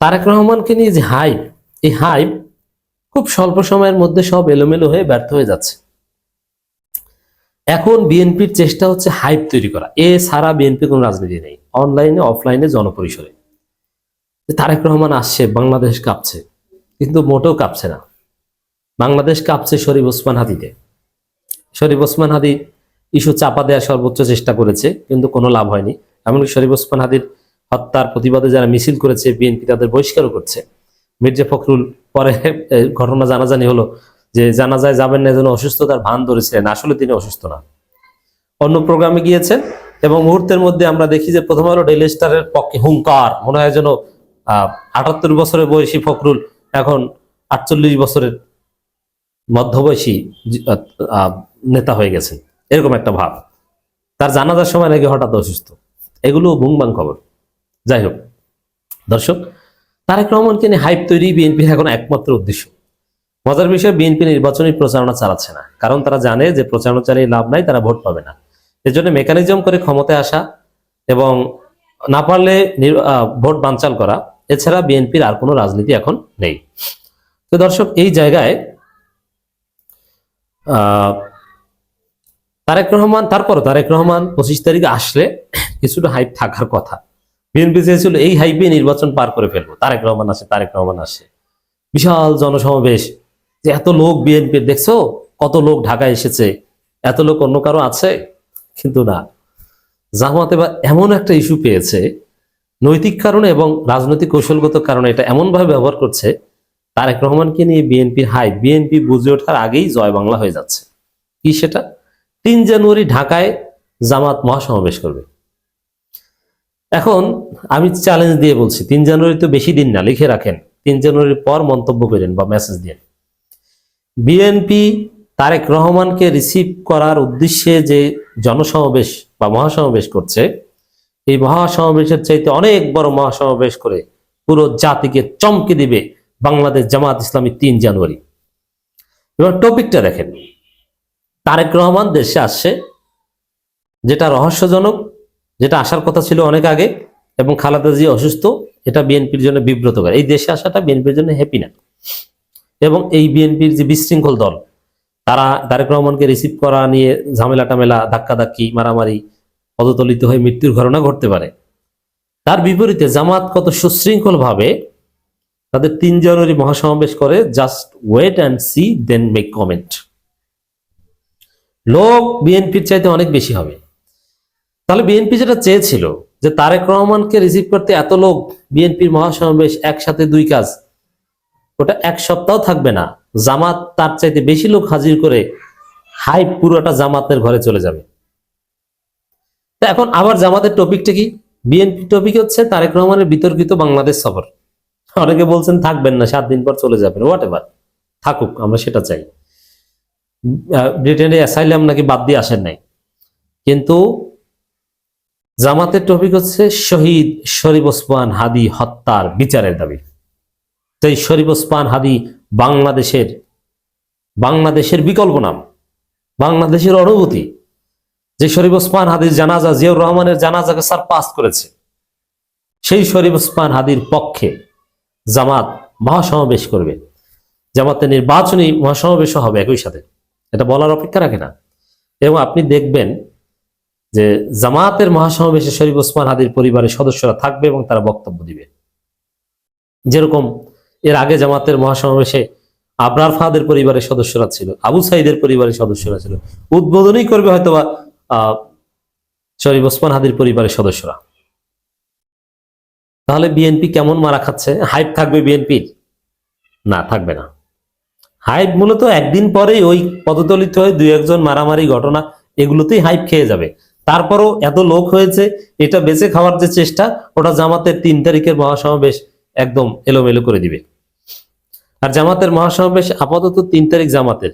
তারেক রহমানকে নিয়ে যে হাইপ, এই হাইপ খুব স্বল্প সময়ের মধ্যে সব এলোমেলো হয়ে ব্যর্থ হয়ে যাচ্ছে। এখন বিএনপির চেষ্টা হচ্ছে হাইপ তৈরি করা। এ ছাড়া বিএনপি কোনো রাজনীতি নেই, অনলাইনে অফলাইনে জনপরিসরে। তারেক রহমান আসছে, বাংলাদেশ কাঁপছে, কিন্তু মোটেও কাঁপছে না। বাংলাদেশ কাঁপছে শরীফ ওসমান হাদিতে। শরীফ ওসমান হাদি ইস্যু চাপা দেওয়ার সর্বোচ্চ চেষ্টা করেছে, কিন্তু কোনো লাভ হয়নি। এমনকি শরীফ ওসমান হাদির হত্যার প্রতিবাদে যারা মিছিল করেছে, বিএনপি তাদের বহিষ্কারও করছে। মির্জা ফখরুল পরে ঘটনা জানাজানি হলো যে জানাজায় যাবেন না, যেন অসুস্থতার ভান ধরেছিলেন, আসলে তিনি অসুস্থ না, অন্য প্রোগ্রামে গিয়েছেন। এবং মুহূর্তের মধ্যে আমরা দেখি যে প্রথম আলো ডেইলি স্টারের পক্ষে হুঙ্কার, মনে হয় যেন 78 বছরের বয়সী ফখরুল এখন 48 বছরের মধ্যবয়সী নেতা হয়ে গেছেন, এরকম একটা ভাব। তার জানাজার সময় নাকি হঠাৎ অসুস্থ। এগুলো ভুংবাং খবর। যাই হোক দর্শক, তারেক রহমানকে নিয়ে হাইপ তৈরি বিএনপির এখন একমাত্র উদ্দেশ্য। মজার বিষয়, বিএনপি নির্বাচনী প্রচারণা চালাচ্ছে না, কারণ তারা জানে যে প্রচারণা চালিয়ে লাভ নাই, তারা ভোট পাবে না। এর জন্য মেকানিজম করে ক্ষমতায় আসা এবং না পারলে ভোট বানচাল করা, এছাড়া বিএনপির আর কোনো রাজনীতি এখন নেই। তো দর্শক, এই জায়গায় তারেক রহমান 25 তারিখে আসলে কিছুটা হাইপ থাকার কথা। বিএনপি চেয়েছিল এই হাইপে নির্বাচন পার করে ফেলবো, তারেক রহমান আসে, বিশাল জনসমাবেশ, যে এত লোক বিএনপির, দেখছো কত লোক ঢাকায় এসেছে, এত লোক অন্য কারো আছে। কিন্তু না, জামাত এবার এমন একটা ইস্যু পেয়েছে, নৈতিক কারণে এবং রাজনৈতিক কৌশলগত কারণে এটা এমনভাবে ব্যবহার করছে, তারেক রহমানকে নিয়ে বিএনপির হাইপ, বিএনপি বুঝে ওঠার আগেই জয় বাংলা হয়ে যাচ্ছে। কি সেটা? 3 জানুয়ারি ঢাকায় জামাত মহাসমাবেশ করবে। এখন আমি চ্যালেঞ্জ দিয়ে বলছি, 3 জানুয়ারি তো বেশি দিন না, লিখে রাখেন, 3 জানুয়ারির পর মন্তব্য করেন বা মেসেজ দিন। বিএনপি তারেক রহমানকে রিসিভ করার উদ্দেশ্যে যে জনসমাবেশ বা মহাসমাবেশ করছে, এই মহাসমাবেশের চাইতে অনেক বড় মহাসমাবেশ করে পুরো জাতিকে চমকে দিবে বাংলাদেশ জামাত ইসলামী 3 জানুয়ারি। এবার টপিকটা দেখেন, তারেক রহমান দেশে আসছে, যেটা রহস্যজনক, যেটা আসার কথা ছিল অনেক আগে, এবং খালেদা জিয়া অসুস্থ, এটা বিএনপির জন্য বিব্রতকর। এই দেশে আসাটা বিএনপির জন্য হ্যাপি না। এবং এই বিএনপির যে বিশৃঙ্খল দল, তারা তারেক রহমানকে রিসিভ করা নিয়ে ঝামেলা টামেলা, ধাক্কাধাক্কি, মারামারি, পদতলিত হয়ে মৃত্যুর ঘটনা ঘটতে পারে। তার বিপরীতে জামাত কত সুশৃঙ্খল ভাবে তাদের 3 জানুয়ারি মহাসমাবেশ করে, just wait and see then make comment. লোক বিএনপির চাইতে অনেক বেশি হবে। তাহলে বিএনপি যেটা চেয়েছিল যে তারেক রহমানকে রিসিভ করতে এত লোক, বিএনপির মহাসমাবেশ একসাথে 2 কাজ, ওটা 1 সপ্তাহ থাকবে না। জামাত তার চাইতে বেশি লোক হাজির করে হাইপ পুরোটা জামাতের ঘরে চলে যাবে। তো এখন আবার জামাতের টপিকটা কি? বিএনপি টপিক হচ্ছে তারেক রহমানের বিতর্কিত বাংলাদেশ সফর। অনেকে বলছেন থাকবেন না, 7 দিন পর চলে যাবেন, হোয়াট এভার, থাকুক, আমরা সেটা চাই। ব্রিটেনে অ্যাসাইলাম নাকি বাদ দিয়ে আসেন নাই। কিন্তু জামাতের টপিক হচ্ছে শহীদ শরীফ ওসমান হাদি হত্যার বিচারের দাবি। তাই শরীফ ওসমান হাদি বাংলাদেশের বিকল্প নাম, বাংলাদেশের অনুভূতি। যে শরীফ ওসমান হাদির জানাজা জিয়াউর রহমানের জানাজাকে সারপাস করেছে, সেই শরীফ ওসমান হাদির পক্ষে জামাত মহাসমাবেশ করবে। জামাতের নির্বাচনী মহাসমাবেশও হবে একই সাথে, এটা বলার অপেক্ষা রাখে না। এবং আপনি দেখবেন যে জামাতের মহাসমাবেশে শরীফ ওসমান হাদির পরিবারের সদস্যরা থাকবে এবং তারা বক্তব্য দিবে। যেরকম এর আগে জামাতের মহাসমাবেশে আবরার ফাহাদের পরিবারের সদস্যরা ছিল, আবু সাইদের পরিবারের সদস্যরা ছিল, উদ্বোধনই করবে হয়তোবা শরীফ ওসমান হাদির পরিবারের সদস্যরা। তাহলে বিএনপি কেমন মারা খাচ্ছে? হাইপ থাকবে বিএনপির? না, থাকবে না। হাইপ মূলত একদিন পরেই ওই পদতলিত হয়ে 2-1 মারামারি ঘটনা, এগুলোতেই হাইপ খেয়ে যাবে। তারপরও এত লোক হয়েছে, এটা বেঁচে খাওয়ার যে চেষ্টা, ওটা জামাতের 3 তারিখের মহাসমাবেশ একদম এলোমেলো করে দিবে। আর জামাতের মহাসমাবেশ আপাতত 3 তারিখ জামাতের,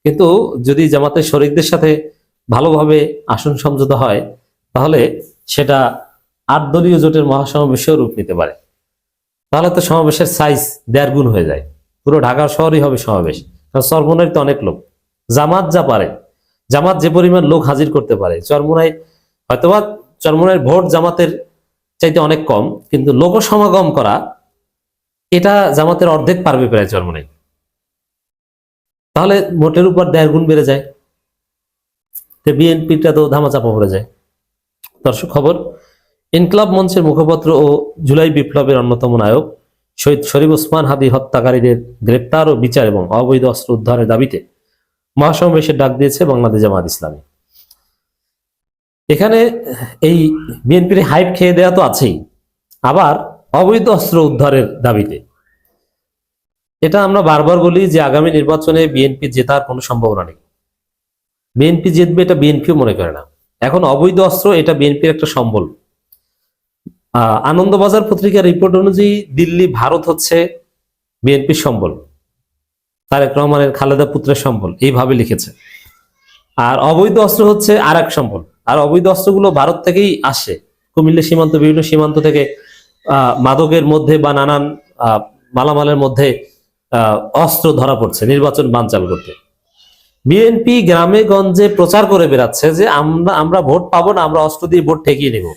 কিন্তু যদি জামাতের শরীকদের সাথে ভালোভাবে আসন সমঝোতা হয়, তাহলে সেটা 8 দলীয় জোটের মহাসমাবেশেও রূপ নিতে পারে। তাহলে তো সমাবেশের সাইজ 1.5 গুণ হয়ে যায়, পুরো ঢাকা শহরই হবে সমাবেশ। কারণ চরমোনাইতে অনেক লোক, জামাত যা পারে, জামাত যে পরিমাণ লোক হাজির করতে পারে, হয়তোবা চরমোনাইয়ের ভোট জামাতের চাইতে অনেক কম, কিন্তু লোক সমাগম করা এটা জামাতের অর্ধেক পারবে প্রায় চরমনাই। তাহলে মোটের উপর 1.5 গুণ বেড়ে যায়, তো বিএনপিটা তো ধামাচাপা পড়ে যায়। দর্শক খবর, ইনকলাব মঞ্চের মুখপাত্র ও জুলাই বিপ্লবের অন্যতম নায়ক শহীদ শরীফ ওসমান হাদি হত্যাকারীদের গ্রেপ্তার ও বিচার এবং অবৈধ অস্ত্র উদ্ধারের দাবিতে মহাসমাবেশের ডাক দিয়েছে বাংলাদেশ জামাত ইসলামী। এখানে এই বিএনপির হাইপ খেয়ে দেওয়া তো আছেই, আবার অবৈধ অস্ত্র উদ্ধারের দাবিতে। এটা আমরা বারবার বলি যে আগামী নির্বাচনে বিএনপি জেতার কোনো সম্ভাবনা নেই। বিএনপি জিতবে এটা বিএনপিও মনে করে না। এখন অবৈধ অস্ত্র এটা বিএনপির একটা সম্বল। আনন্দবাজার পত্রিকার রিপোর্ট অনুযায়ী দিল্লি ভারত হচ্ছে বিএনপির সম্বল, তারেক রহমানের খালেদা পুত্রের সম্বল, এইভাবে লিখেছে। আর অবৈধ অস্ত্র হচ্ছে আর এক সম্বল। আর অবৈধ অস্ত্রগুলো ভারত থেকেই আসে, কুমিল্লা সীমান্ত, বিভিন্ন সীমান্ত থেকে মাদকের মধ্যে বা নানান মালামালের মধ্যে অস্ত্র ধরা পড়ছে নির্বাচন বানচাল করতে। বিএনপি গ্রামে গঞ্জে প্রচার করে বেড়াচ্ছে যে আমরা ভোট পাবো না, আমরা অস্ত্র দিয়ে ভোট ঠেকিয়ে নেব,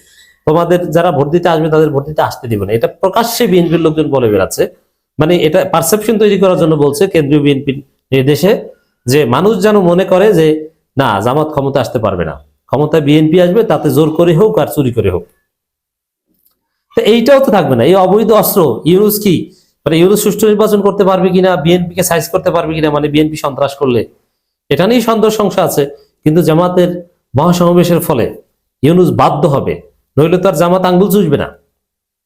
তোমাদের যারা ভোট দিতে আসবে তাদের ভোট দিতে আসতে দিব না। এটা প্রকাশ্যে বিএনপির লোকজন বলে বেড়াচ্ছে। মানে এটা পারসেপশন তৈরি করার জন্য বলছে কেন্দ্রীয় বিএনপির নির্দেশে, যে মানুষ যেন মনে করে যে না, জামাত ক্ষমতা আসতে পারবে না, ক্ষমতায় বিএনপি আসবে, তাতে জোর করে হোক আর চুরি করে হোক। তো এইটাও তো থাকবে না। এই অবৈধ অস্ত্র ইউনুস কি মানে ইউনুস সুষ্ঠু নির্বাচন করতে পারবে কিনা, বিএনপি কে সাইজ করতে পারবে কিনা, মানে বিএনপি সন্ত্রাস করলে, এটা নিয়েই সন্দেহ সংশয় আছে। কিন্তু জামাতের মহাসমাবেশের ফলে ইউনুস বাধ্য হবে, নইলে তো আর জামাত আঙ্গুল চুষবে না।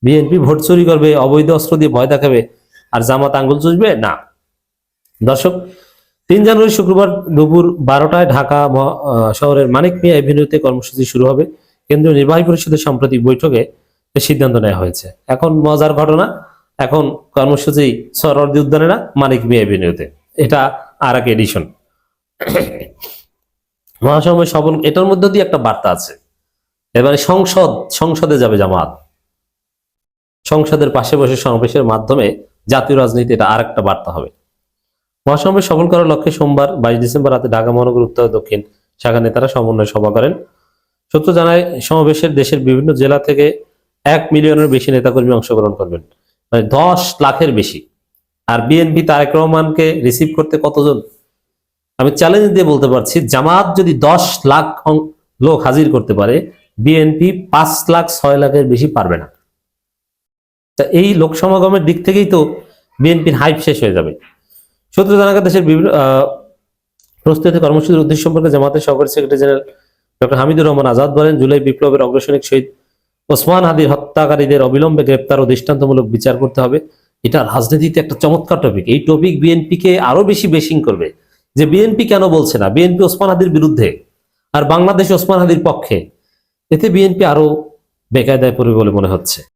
বিএনপি ভোট চুরি করবে, অবৈধ অস্ত্র দিয়ে ভয় দেখাবে, আর জামাত আঙ্গুল চুষবে না। দর্শক, 3 জানুয়ারি শুক্রবার দুপুর 12টায় ঢাকা শহরের মানিক মিয়া এভিনিউতে কর্মসূচি শুরু হবে। কেন্দ্রীয় নির্বাহী পরিষদের সাম্প্রতিক বৈঠকে সিদ্ধান্ত নেওয়া হয়েছে। এখন মজার ঘটনা, এখন কর্মসূচি সরওয়ার্দী উদ্যানে না, মানিক মিয়া এভিনিউতে। এটা আর এক এডিশন। মহাসমাবেশ সফল, এটার মধ্যে দিয়ে একটা বার্তা আছে। এবারে সংসদে যাবে জামাত, সংসদের পাশে বসে সমাবেশের মাধ্যমে জাতীয় রাজনীতি, এটা আর একটা বার্তা হবে। মহাসমাবেশ সফল করার লক্ষ্যে সোমবার 22 ডিসেম্বর রাতে ঢাকা মহানগর উত্তর দক্ষিণ শাখা নেতারা সমন্বয় সভা করেন। সূত্র জানায় সমাবেশের দেশের বিভিন্ন জেলা থেকে 1 মিলিয়নের বেশি নেতাকর্মী অংশগ্রহণ করবেন, মানে 10 লাখের বেশি। আর বিএনপি তারেক রহমানকে রিসিভ করতে কতজন? আমি চ্যালেঞ্জ দিয়ে বলতে পারছি, জামাত যদি 10 লাখ লোক হাজির করতে পারে, বিএনপি 5 লাখ 6 লাখের বেশি পারবে না। তা এই লোক সমাগমের দিক থেকেই তো বিএনপির হাইপ শেষ হয়ে যাবে। সূত্র জানা গেছে দেশের বিভিন্ন প্রস্তুতি কর্মসূচির উদ্দেশ্য সম্পর্কে জামাতের সহকারী secretary general doctor Hamidur Rahman Azad বলেন, জুলাই বিপ্লবের অগ্রসৈনিক শহীদ ওসমান হাদির হত্যাকারীদের অবিলম্বে গ্রেপ্তার ও দৃষ্টান্তমূলক বিচার করতে হবে। এটা রাজনীতিতে একটা চমৎকার টপিক। এই টপিক বিএনপিকে আরো বেশি বেশিং করবে, যে বিএনপি কেন বলছে না, বিএনপি ওসমান হাদির বিরুদ্ধে আর বাংলাদেশ ওসমান হাদির পক্ষে। এতে বিএনপি আরো বেকায়দায় পড়বে বলে মনে হচ্ছে।